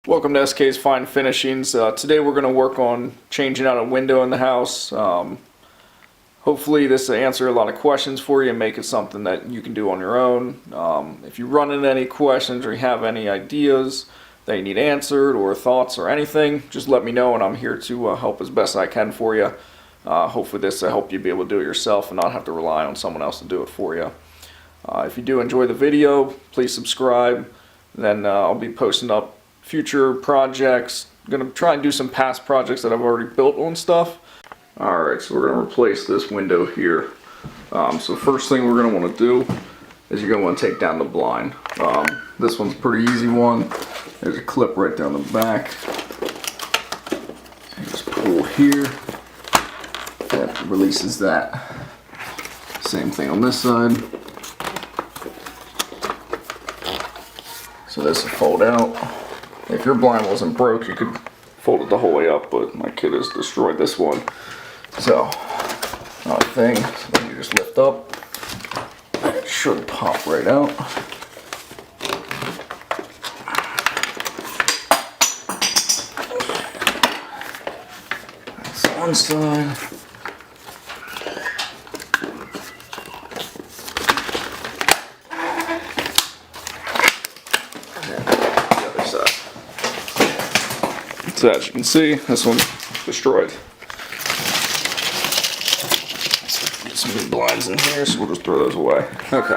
Welcome to SK's Fine Finishings. Today we're going to work on changing out a window in the house. Hopefully this will answer a lot of questions for you and make it something that you can do on your own. If you run into any questions or you have any ideas that you need answered or thoughts or anything, just let me know and I'm here to help as best I can for you. Hopefully this will help you be able to do it yourself and not have to rely on someone else to do it for you. If you do enjoy the video, please subscribe. Then I'll be posting up future projects. I'm gonna try and do some past projects that I've already built on stuff. Alright, so we're gonna replace this window here. So first thing we're gonna want to do is you're gonna want to take down the blind. This one's a pretty easy one. There's a clip right down the back. You just pull here. That releases that. Same thing on this side. So this will fold out. If your blind wasn't broke, you could fold it the whole way up, but my kid has destroyed this one. So, another thing, so then you just lift up, and it should pop right out. That's one side. So as you can see, this one's destroyed. Get some new blinds in here, so we'll just throw those away. Okay.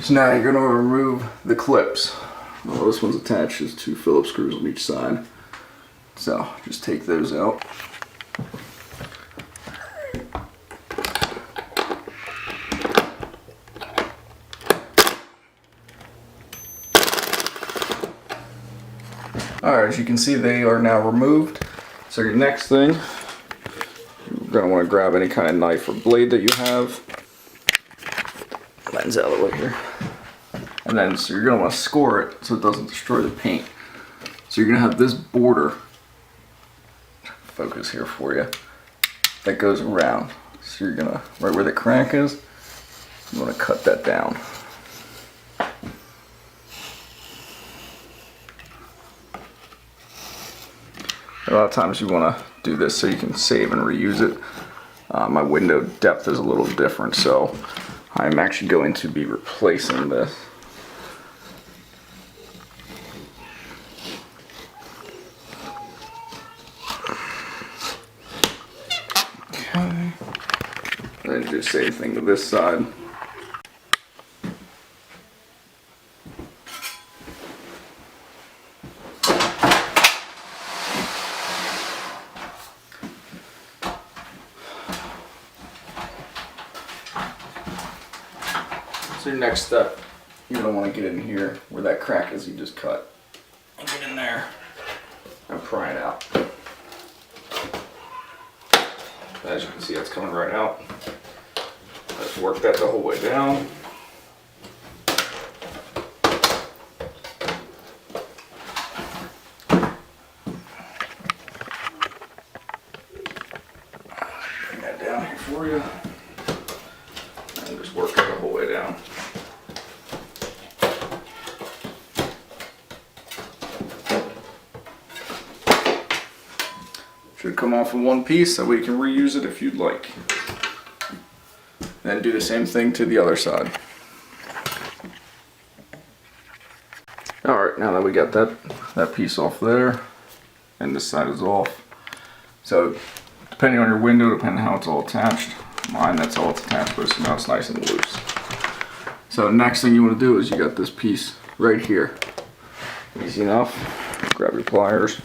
So now you're going to remove the clips. Well, this one's attached to 2 Phillips screws on each side. So just take those out. Alright, as you can see, they are now removed. So your next thing, you're going to want to grab any kind of knife or blade that you have. Lens out of the way here. And then, so you're going to want to score it so it doesn't destroy the paint. So you're going to have this border, focus here for you, that goes around. So you're going to, right where the crack is, you want to cut that down. A lot of times you want to do this so you can save and reuse it. My window depth is a little different, so I'm actually going to be replacing this. Okay. Then do the same thing to this side. So your next step, you're going to want to get in here where that crack is you just cut. And get in there and pry it out. As you can see, that's coming right out. Let's work that the whole way down. Bring that down here for you. And just work it the whole way down. Should come off in one piece, that way you can reuse it if you'd like. Then do the same thing to the other side. Alright, now that we got that piece off there, and this side is off. So, depending on your window, depending on how it's all attached, mine that's all it's attached with, so now it's nice and loose. So next thing you want to do is you got this piece right here. Easy enough. Grab your pliers.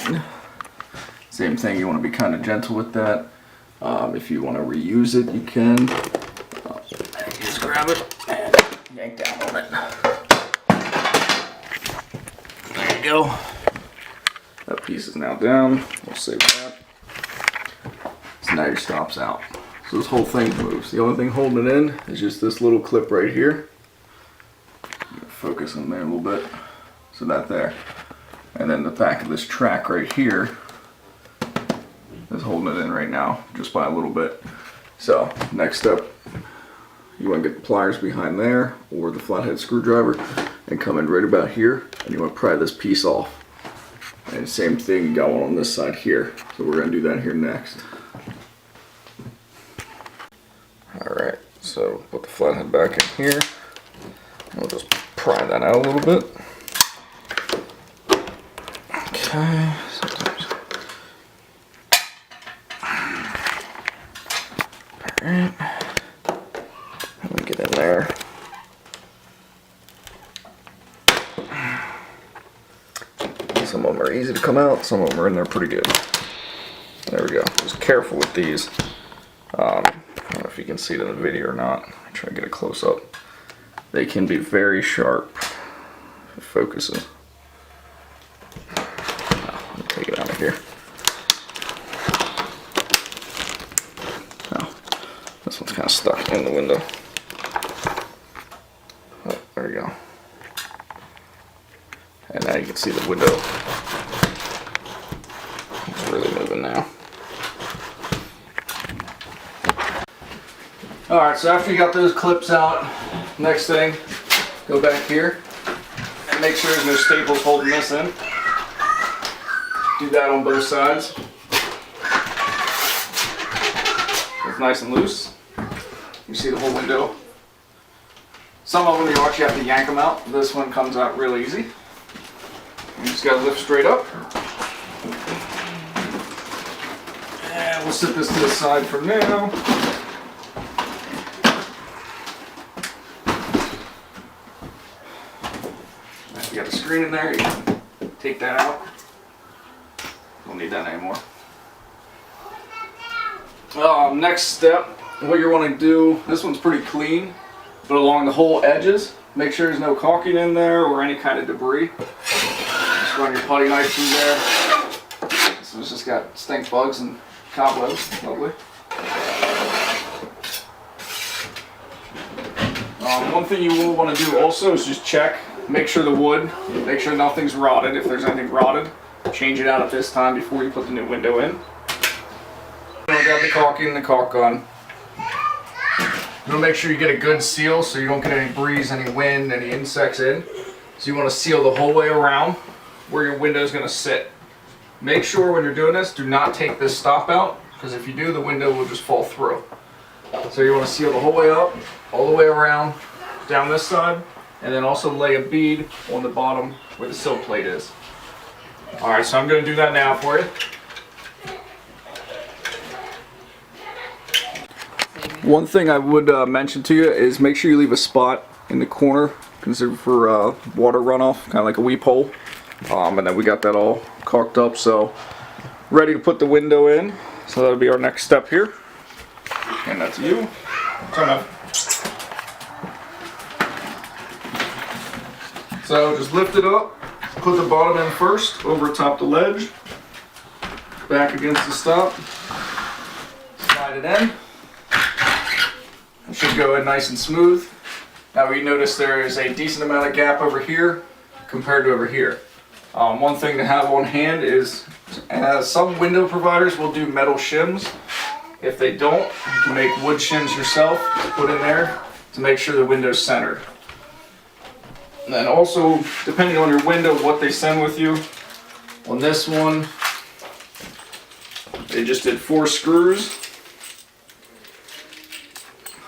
And same thing, you want to be kind of gentle with that. If you want to reuse it, you can. You just grab it and yank down on it. There you go. That piece is now down. We'll save that. So now your stop's out. So this whole thing moves. The only thing holding it in is just this little clip right here. Focus on there a little bit. So that there. And then the back of this track right here is holding it in right now, just by a little bit. So next up, you want to get the pliers behind there, or the flathead screwdriver, and come in right about here, and you want to pry this piece off. And same thing, got one on this side here. So we're going to do that here next. Alright, so put the flathead back in here. We'll just pry that out a little bit. Okay. Alright. Let me get in there. Some of them are easy to come out, some of them are in there pretty good. There we go. Just careful with these. I don't know if you can see it in the video or not. I'll try to get a close up. They can be very sharp. If it focuses. Let me take it out of here. Oh, this one's kind of stuck in the window. Oh, there you go. And now you can see the window. It's really moving now. Alright, so after you got those clips out, next thing, go back here and make sure there's no staples holding this in. Do that on both sides. It's nice and loose. You see the whole window. Some of them you actually have to yank them out. This one comes out real easy. You just gotta lift straight up. And we'll set this to the side for now. If you got a screen in there, you can take that out. Don't need that anymore. Next step, what you want to do, this one's pretty clean, but along the whole edges, make sure there's no caulking in there or any kind of debris. Just run your putty knife through there. So it's just got stink bugs and cobwebs, lovely. One thing you will want to do also is just check, make sure the wood, make sure nothing's rotted. If there's anything rotted, change it out at this time before you put the new window in. Grab the caulking and the caulk gun. You want to make sure you get a good seal so you don't get any breeze, any wind, any insects in. So you want to seal the whole way around where your window is going to sit. Make sure when you're doing this, do not take this stop out, because if you do, the window will just fall through. So you want to seal the whole way up, all the way around, down this side, and then also lay a bead on the bottom where the sill plate is. Alright, so I'm going to do that now for you. One thing I would mention to you is make sure you leave a spot in the corner considered for water runoff, kind of like a weep hole. And then we got that all caulked up, so ready to put the window in. So that'll be our next step here. And that's you. Turn up. So just lift it up, put the bottom in first, over top the ledge, back against the stop, slide it in. It should go in nice and smooth. Now you notice there is a decent amount of gap over here compared to over here. One thing to have on hand is some window providers will do metal shims. If they don't, you can make wood shims yourself, put in there to make sure the window's centered. And then also, depending on your window, what they send with you. On this one, they just did 4 screws.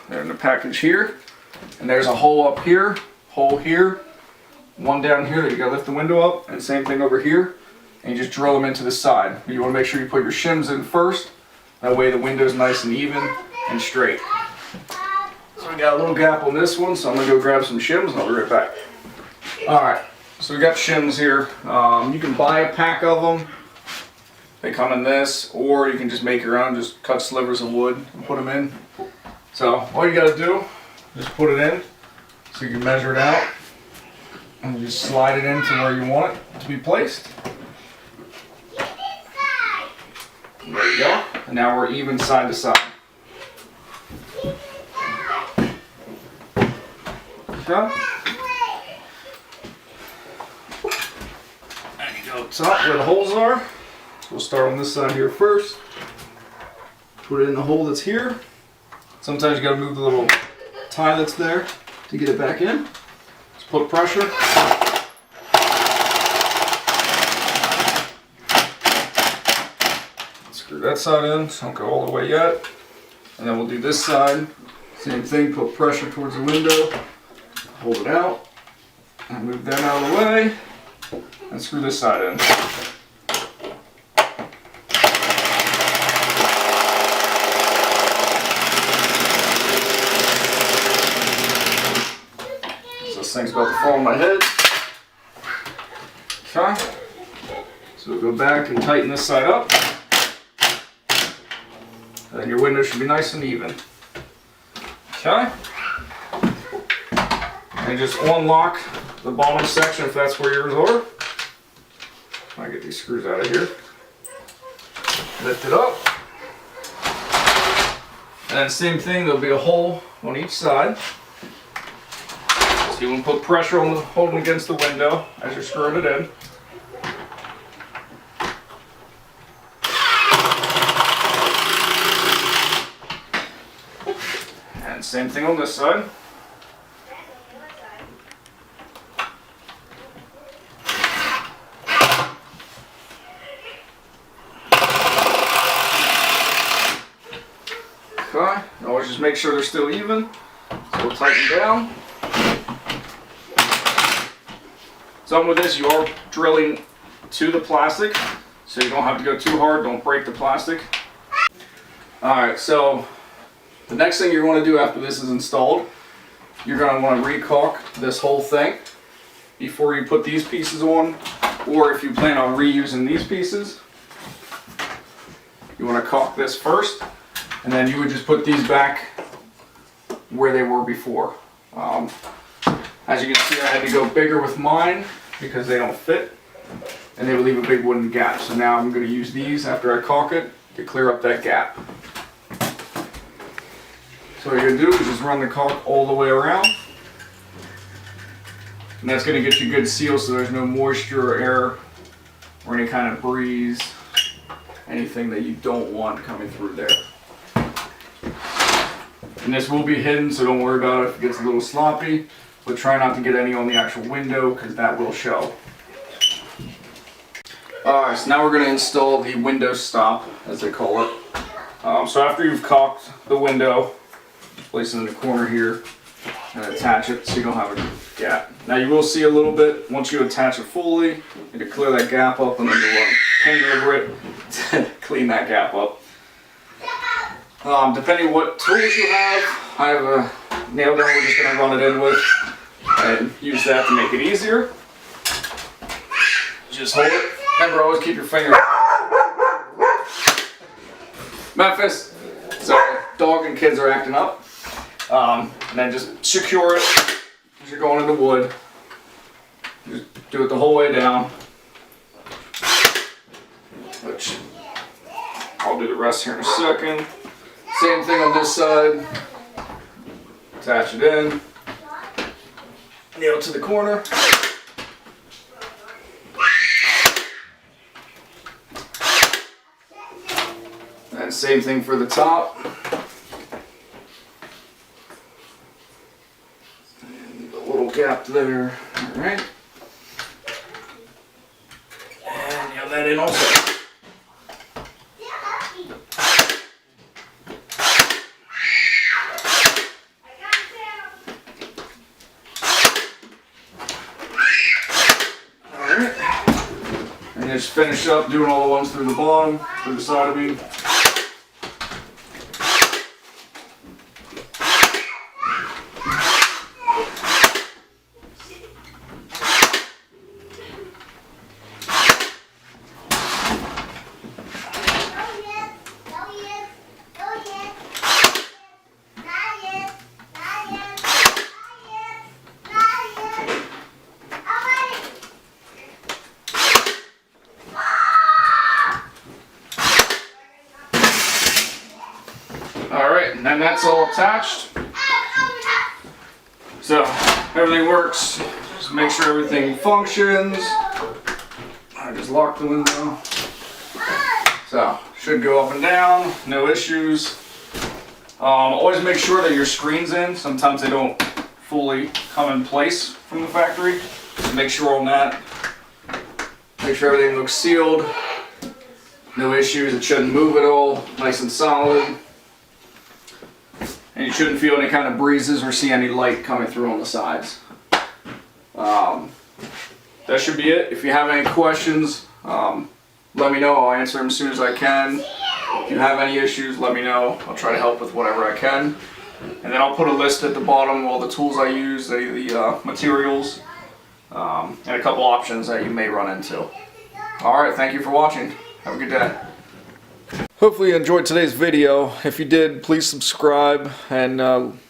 They're in the package here. And there's a hole up here, hole here, one down here that you gotta lift the window up, and same thing over here. And you just drill them into the side. But you wanna make sure you put your shims in first. That way the window's nice and even and straight. So we got a little gap on this one, so I'm gonna go grab some shims and I'll be right back. Alright, so we got shims here. You can buy a pack of them. They come in this, or you can just make your own, just cut slivers of wood and put them in. So all you gotta do, just put it in, so you can measure it out, and you just slide it into where you want it to be placed. There you go. And now we're even side to side. Okay. And you go top where the holes are. We'll start on this side here first. Put it in the hole that's here. Sometimes you gotta move the little tie that's there to get it back in. Just put pressure. that side in, so don't go all the way yet. And then we'll do this side. Same thing, put pressure towards the window, hold it out, and move that out of the way, and screw this side in. So this thing's about to fall on my head. Okay. So we'll go back and tighten this side up. And then your window should be nice and even. Okay. And just unlock the bottom section if that's where yours are. I get these screws out of here. Lift it up. And then same thing, there'll be a hole on each side. So you want to put pressure on the holding against the window as you're screwing it in. And same thing on this side. Okay, always just make sure they're still even. So we'll tighten down. So with this, you are drilling to the plastic, so you don't have to go too hard, don't break the plastic. Alright, so the next thing you're going to do after this is installed, you're going to want to recaulk this whole thing before you put these pieces on, or if you plan on reusing these pieces, you want to caulk this first, and then you would just put these back where they were before. As you can see, I had to go bigger with mine because they don't fit, and they would leave a big wooden gap. So now I'm going to use these after I caulk it to clear up that gap. So what you're going to do is just run the caulk all the way around. And that's going to get you good seal so there's no moisture or air or any kind of breeze, anything that you don't want coming through there. And this will be hidden, so don't worry about it if it gets a little sloppy, but try not to get any on the actual window because that will show. Alright, so now we're going to install the window stop, as they call it. So after you've caulked the window, place it in the corner here and attach it so you don't have a gap. Now you will see a little bit once you attach it fully, you can clear that gap up and then you want to paint over it to clean that gap up. Depending what tools you have, I have a nail gun we're just going to run it in with and use that to make it easier. Just hold it. Remember, always keep your finger. Memphis. So dog and kids are acting up. And then just secure it as you're going into wood. Just do it the whole way down. Which I'll do the rest here in a second. Same thing on this side. Attach it in. Nail it to the corner. And same thing for the top. And a little gap there. Alright. And nail that in also. And just finish up doing all the ones through the bottom, through the side of me. Alright, and then that's all attached. So, everything works. Just make sure everything functions. I just locked the window. So, should go up and down, no issues. Always make sure that your screen's in. Sometimes they don't fully come in place from the factory. So make sure on that. Make sure everything looks sealed. No issues, it shouldn't move at all, nice and solid. And you shouldn't feel any kind of breezes or see any light coming through on the sides. That should be it. If you have any questions, let me know. I'll answer them as soon as I can. If you have any issues, let me know. I'll try to help with whatever I can. And then I'll put a list at the bottom of all the tools I use, the materials, and a couple options that you may run into. Alright, thank you for watching. Have a good day. Hopefully you enjoyed today's video. If you did, please subscribe and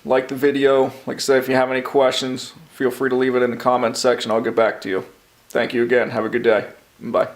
like the video. Like I said, if you have any questions, feel free to leave it in the comments section. I'll get back to you. Thank you again. Have a good day. Bye.